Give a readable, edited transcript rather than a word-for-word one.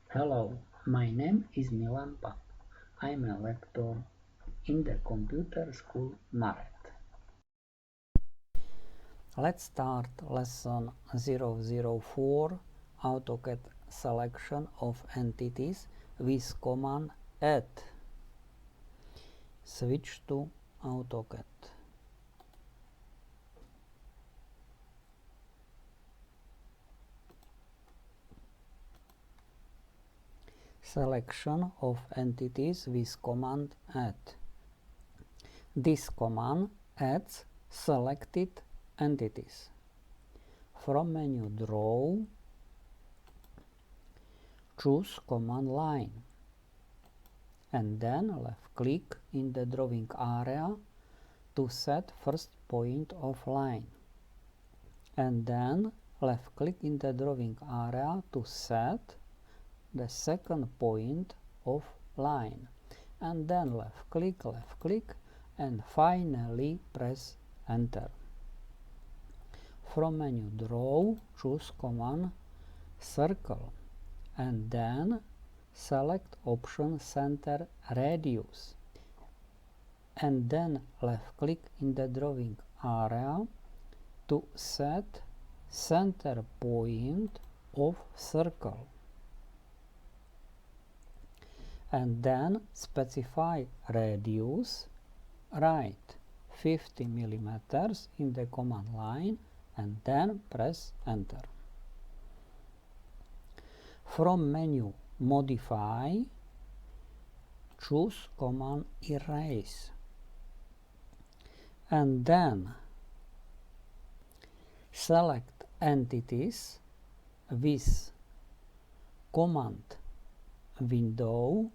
Hello, my name is Milan Pap. I'm a lecturer in the computer school Maret. Let's start lesson 004 AutoCAD selection of entities with command add. Switch to AutoCAD. Selection of entities with command add. This command adds selected entities. From menu Draw, choose command line and then left click in the drawing area to set first point of line, and then left click in the drawing area to set the second point of line, and then left click, and finally press enter. From menu Draw, choose command Circle and then select option Center Radius, and then left click in the drawing area to set center point of circle, and then specify radius, write 50 mm in the command line and then press enter. From menu Modify, choose command Erase and then select entities with command window